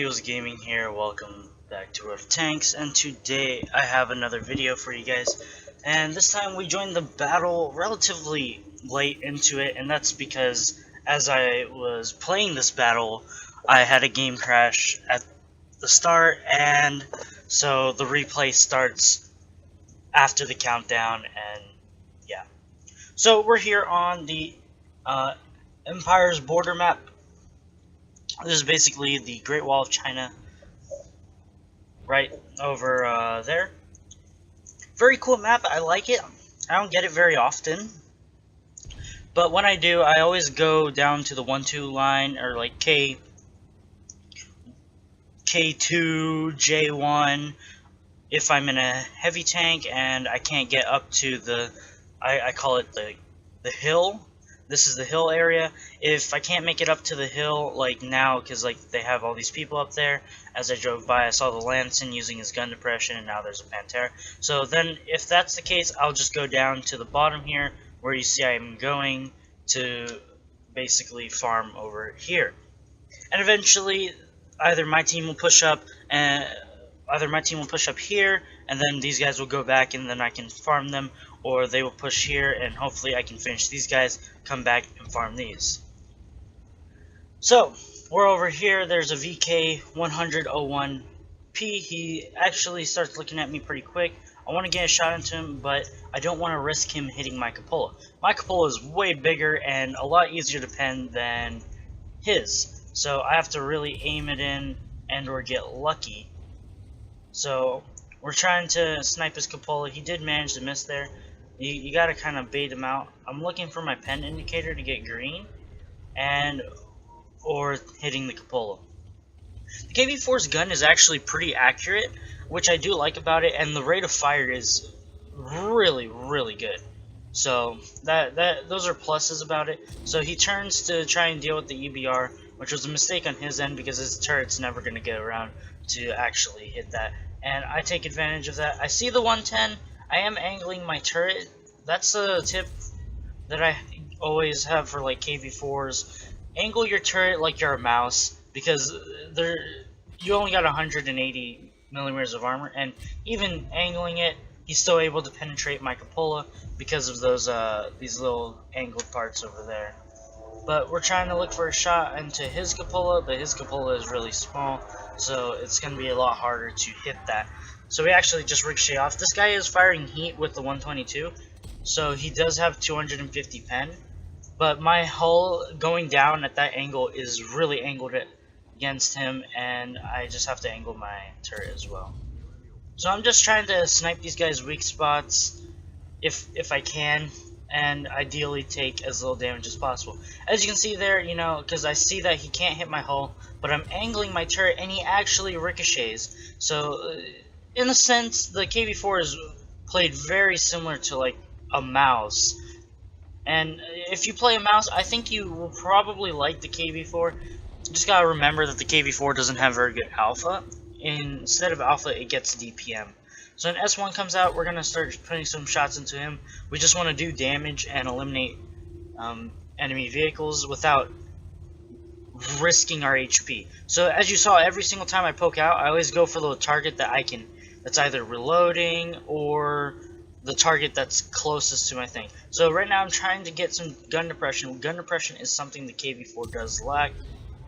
Wheels Gaming here. Welcome back to World of Tanks, and today I have another video for you guys. And this time we joined the battle relatively late into it, and that's because as I was playing this battle, I had a game crash at the start, and so the replay starts after the countdown, and yeah. So we're here on the Empire's border map. This is basically the Great Wall of China, right over there. Very cool map. I like it. I don't get it very often, but when I do, I always go down to the 1-2 line, or like K2, J1, if I'm in a heavy tank and I can't get up to the, I call it the hill. This is the hill area. If I can't make it up to the hill, like now, because like they have all these people up there, as I drove by I saw the Lanson using his gun depression, and now there's a Pantera. So then if that's the case, I'll just go down to the bottom here, where you see I'm going to basically farm over here. And eventually, either my team will push up, and here, and then these guys will go back, and then I can farm them, or they will push here, and hopefully I can finish these guys, come back, and farm these. So, we're over here. There's a VK-101P. He actually starts looking at me pretty quick. I want to get a shot into him, but I don't want to risk him hitting my cupola. My cupola is way bigger and a lot easier to pen than his, so I have to really aim it in and or get lucky. So we're trying to snipe his cupola. He did manage to miss there. You gotta kind of bait him out. I'm looking for my pen indicator to get green, or hitting the cupola. The KV-4's gun is actually pretty accurate, which I do like about it, and the rate of fire is really, really good. So those are pluses about it. So he turns to try and deal with the EBR, which was a mistake on his end because his turret's never going to get around to actually hit that. And I take advantage of that. I see the 110. I am angling my turret. That's a tip that I always have for like KV-4s. Angle your turret like you're a mouse, because you only got 180 millimeters of armor, and even angling it, he's still able to penetrate my cupola because of those these little angled parts over there. But we're trying to look for a shot into his cupola, but his cupola is really small, so it's going to be a lot harder to hit that. So we actually just ricochet off. This guy is firing heat with the 122, so he does have 250 pen, but my hull going down at that angle is really angled against him, and I just have to angle my turret as well. So I'm just trying to snipe these guys' weak spots if I can, and ideally take as little damage as possible. As you can see there, you know, because I see that he can't hit my hull, but I'm angling my turret and he actually ricochets. So in a sense, the KV-4 is played very similar to like a mouse. And if you play a mouse, I think you will probably like the KV-4. Just gotta remember that the KV-4 doesn't have very good alpha. Instead of alpha, it gets DPM. So when S1 comes out, we're going to start putting some shots into him. We just want to do damage and eliminate enemy vehicles without risking our HP. So as you saw, every single time I poke out, I always go for the target that's either reloading or the target that's closest to my thing. So right now I'm trying to get some gun depression. Gun depression is something the KV-4 does lack.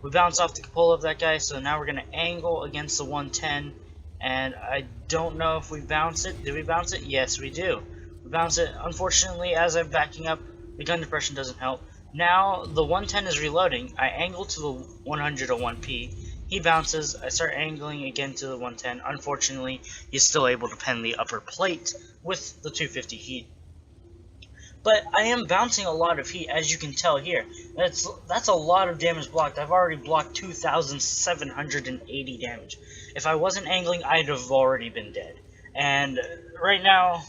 We bounce off the cupola of that guy, so now we're going to angle against the 110. And I don't know if we bounce it. Did we bounce it? Yes, we do. We bounce it. Unfortunately, as I'm backing up, the gun depression doesn't help. Now the 110 is reloading. I angle to the 101P. He bounces. I start angling again to the 110. Unfortunately, he's still able to pen the upper plate with the 250 heat. But I am bouncing a lot of heat, as you can tell here. That's a lot of damage blocked. I've already blocked 2,780 damage. If I wasn't angling, I'd have already been dead. And right now,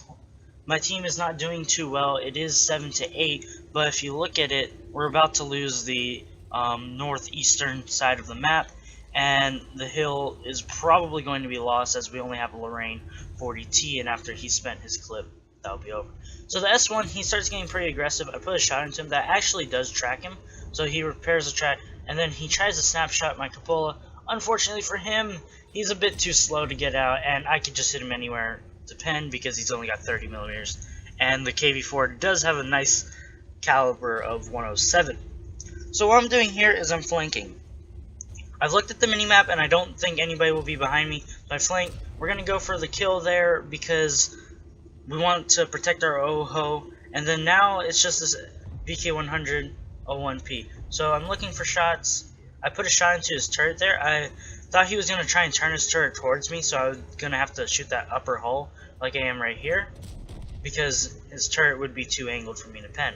my team is not doing too well. It is 7-8, but if you look at it, we're about to lose the northeastern side of the map, and the hill is probably going to be lost as we only have a Lorraine 40T, and after he spent his clip, that'll be over. So the S1, he starts getting pretty aggressive. I put a shot into him that actually does track him, so he repairs the track, and then he tries to snapshot my cupola. Unfortunately for him, he's a bit too slow to get out, and I could just hit him anywhere to pen because he's only got 30 millimeters. And the KV-4 does have a nice caliber of 107. So what I'm doing here is I'm flanking. I've looked at the minimap and I don't think anybody will be behind me. So I flank. We're going to go for the kill there because we want to protect our OHO. And then now it's just this VK100 01P. So I'm looking for shots. I put a shot into his turret there. I thought he was going to try and turn his turret towards me, so I was going to have to shoot that upper hull like I am right here, because his turret would be too angled for me to pen.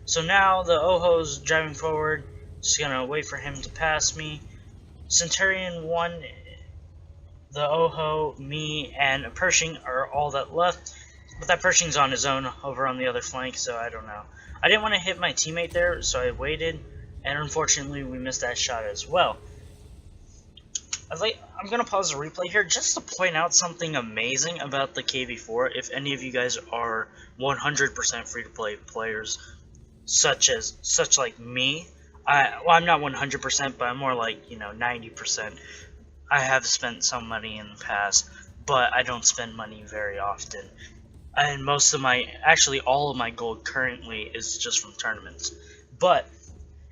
So now the OHO's driving forward, just going to wait for him to pass me. Centurion 1, the OHO, me, and a Pershing are all that left, but that Pershing's on his own over on the other flank, so I don't know. I didn't want to hit my teammate there, so I waited, and unfortunately we missed that shot as well. I'm going to pause the replay here just to point out something amazing about the KV-4. If any of you guys are 100% free-to-play players, such like me, well, I'm not 100%, but I'm more like, 90%. I have spent some money in the past, but I don't spend money very often. And most of actually all of my gold currently is just from tournaments. But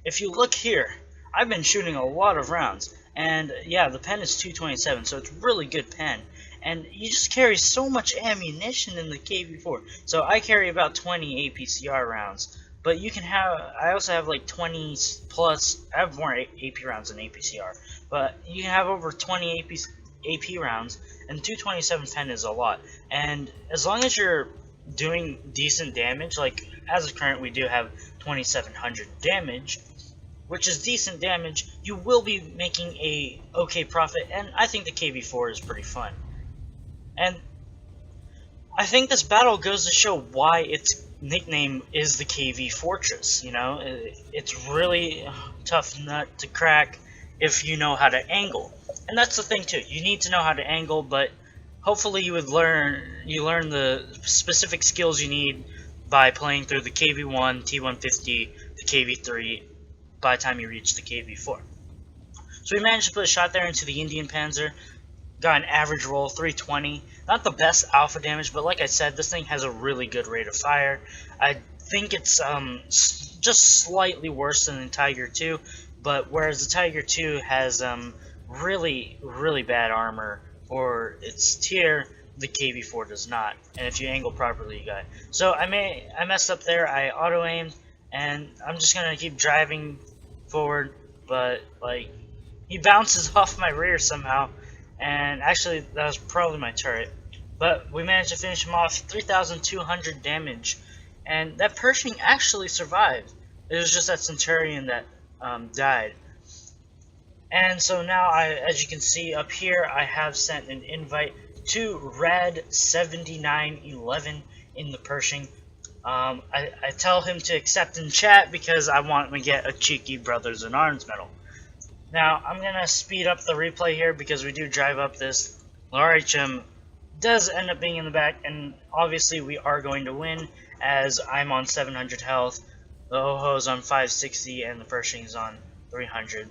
if you look here, I've been shooting a lot of rounds. And yeah, the pen is 227, so it's really good pen. And you just carry so much ammunition in the KV-4. So I carry about 20 APCR rounds. But you can have, I also have like 20 plus, I have more AP rounds than APCR. But you can have over 20 AP rounds, and 227 pen is a lot. And as long as you're doing decent damage, like as of current we do have 2700 damage, which is decent damage, you will be making a okay profit, and I think the KV-4 is pretty fun. And I think this battle goes to show why its nickname is the KV-4tress. It's really tough nut to crack if you know how to angle. And that's the thing too, you need to know how to angle, but hopefully you learn the specific skills you need by playing through the KV-1, T-150, the KV-3, by the time you reach the KV-4. So we managed to put a shot there into the Indian Panzer, got an average roll, 320. Not the best alpha damage, but like I said, this thing has a really good rate of fire. I think it's just slightly worse than the Tiger 2, but whereas the Tiger 2 has really, really bad armor for its tier, the KV-4 does not. And if you angle properly, you got it. So I messed up there, I auto-aimed, and I'm just going to keep driving forward, but like he bounces off my rear somehow, and actually that was probably my turret, but we managed to finish him off. 3,200 damage, and that Pershing actually survived. It was just that Centurion that died. And so now as you can see up here, I have sent an invite to Red7911 in the Pershing. I tell him to accept in chat because I want him to get a cheeky Brothers in Arms medal. Now, I'm going to speed up the replay here because we do drive up this. The RHM does end up being in the back, and obviously we are going to win as I'm on 700 health, the OHO's on 560, and the Pershing's on 300.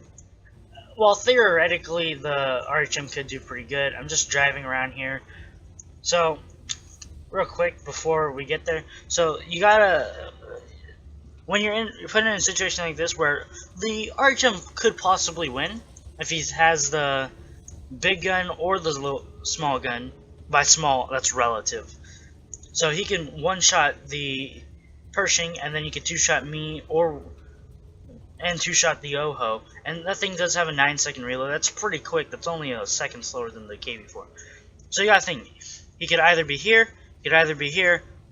Well, theoretically, the RHM could do pretty good. I'm just driving around here. So real quick before we get there, so you gotta, when you're put in a situation like this where the RHM could possibly win if he has the big gun or the small gun. By small, that's relative. So he can one-shot the Pershing, and then he can two-shot me and two-shot the OHO. And that thing does have a 9-second reload. That's pretty quick. That's only a second slower than the KV-4. So you gotta think, he could either be here,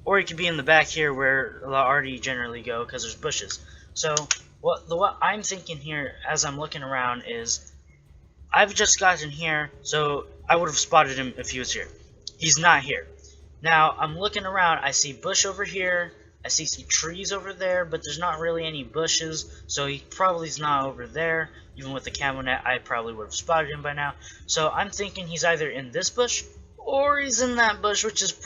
or he could be in the back here where the already generally go because there's bushes. So what I'm thinking here as I'm looking around is I've just gotten here, so I would have spotted him if he was here. He's not here. Now I'm looking around, I see bush over here, I see some trees over there, but there's not really any bushes, so he probably is not over there. Even with the camo net, I probably would have spotted him by now. So I'm thinking he's either in this bush or he's in that bush, which is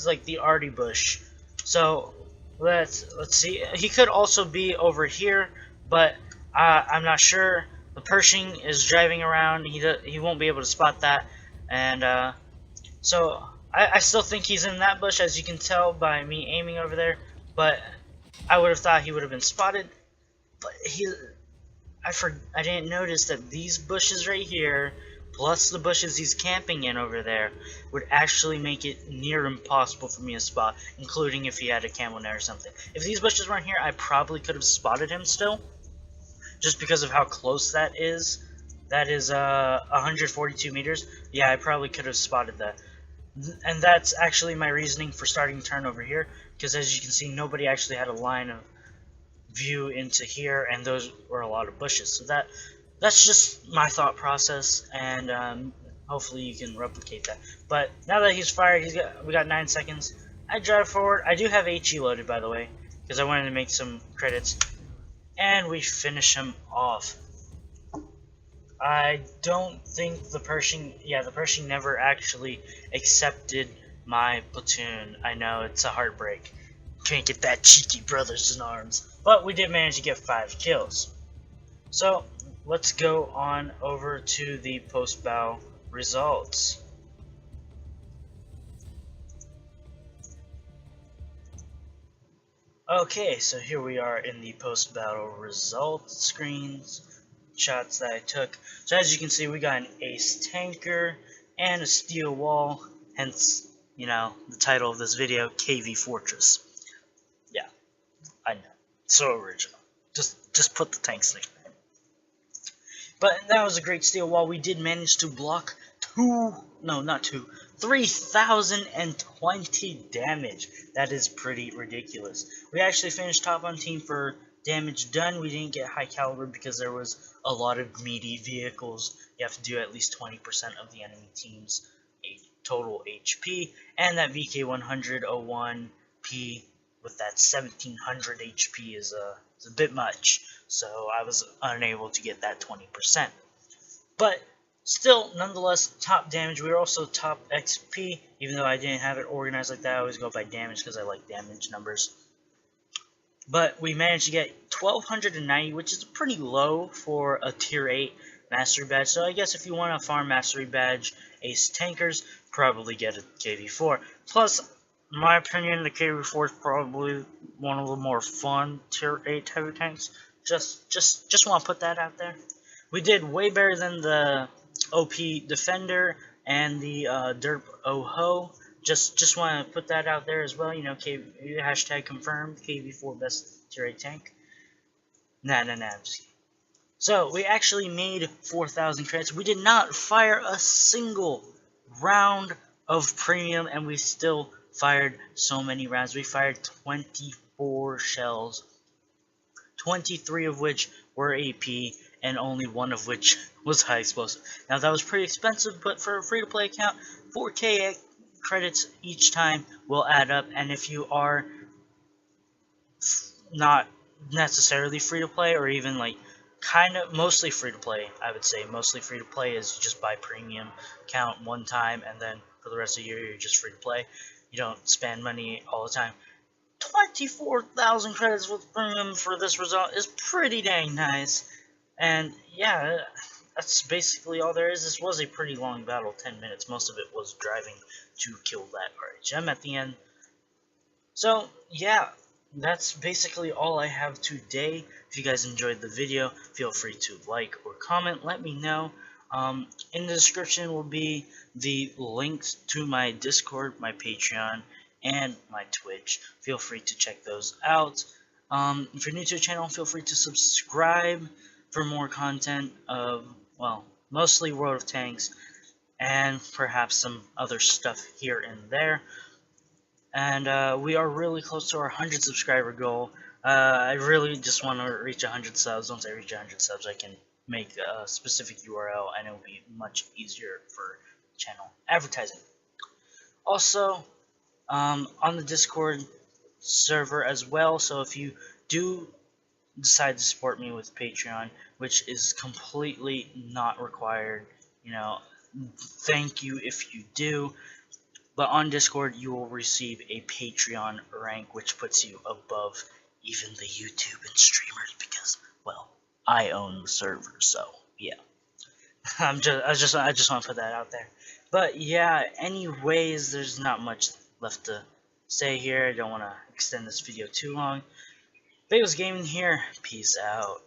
like the arty bush. So let's see. He could also be over here, but I'm not sure. the Pershing is driving around. He won't be able to spot that, and so I still think he's in that bush, as you can tell by me aiming over there. But I would have thought he would have been spotted. But I didn't notice that these bushes right here, plus the bushes he's camping in over there, would actually make it near impossible for me to spot, including if he had a camo net or something. If these bushes weren't here, I probably could have spotted him still, just because of how close that is. That is 142 meters. Yeah, I probably could have spotted that. And that's actually my reasoning for starting turn over here, because as you can see, nobody actually had a line of view into here, and those were a lot of bushes. So that's just my thought process, and hopefully you can replicate that. But now that he's fired, we got 9 seconds. I drive forward. I do have HE loaded, by the way, because I wanted to make some credits, and we finish him off. I don't think the Pershing never actually accepted my platoon. I know, it's a heartbreak. Can't get that cheeky brothers in arms. But we did manage to get 5 kills. So, let's go on over to the post-battle results. Okay, so here we are in the post-battle results screens. Shots that I took. So as you can see, we got an ace tanker and a steel wall, hence, you know, the title of this video, KV-4tress. Yeah, I know, so original. Just put the tank's nickname. But that was a great steel wall. We did manage to block 3,020 damage. That is pretty ridiculous. We actually finished top on team for damage done. We didn't get high caliber because there was a lot of meaty vehicles. You have to do at least 20% of the enemy team's total HP, and that VK-101P with that 1700 HP is a bit much, so I was unable to get that 20%. But still, nonetheless, top damage. We were also top XP, even though I didn't have it organized like that. I always go by damage because I like damage numbers. But we managed to get 1290, which is pretty low for a tier 8 mastery badge. So I guess if you want to farm mastery badge ace tankers, probably get a KV-4. Plus, in my opinion, the KV-4 is probably one of the more fun tier 8 heavy tanks. Just want to put that out there. We did way better than the OP Defender and the Derp Oho. Just want to put that out there as well. You know, hashtag confirmed KV-4 best tier 8 tank. Nah, I'm just kidding. So we actually made 4,000 credits. We did not fire a single round of premium, and we still fired so many rounds. We fired 24 shells, 23 of which were AP, and only 1 of which was high explosive. Now that was pretty expensive, but for a free-to-play account, 4K credits each time will add up. And if you are not necessarily free-to-play, or even like kind of mostly free-to-play, I would say mostly free-to-play is you just buy premium account one time, and then for the rest of the year you're just free-to-play. You don't spend money all the time. 24,000 credits with premium for this result is pretty dang nice. And yeah, that's basically all there is. This was a pretty long battle, 10 minutes. Most of it was driving to kill that RHM at the end. So yeah, that's basically all I have today. If you guys enjoyed the video, feel free to like or comment. Let me know. In the description will be the links to my Discord, my Patreon, and my Twitch. Feel free to check those out. If you're new to the channel, feel free to subscribe for more content of, well, mostly World of Tanks, and perhaps some other stuff here and there. And we are really close to our 100 subscriber goal. I really just want to reach 100 subs. Once I reach 100 subs, I can make a specific URL, and it will be much easier for channel advertising. Also, on the Discord server as well, so if you do decide to support me with Patreon, which is completely not required, you know, thank you if you do, but on Discord you will receive a Patreon rank, which puts you above even the YouTube and streamers, because, well, I own the server, so yeah. I just want to put that out there. But yeah, anyways, there's not much left to say here. I don't want to extend this video too long. Bagels Gaming here. Peace out.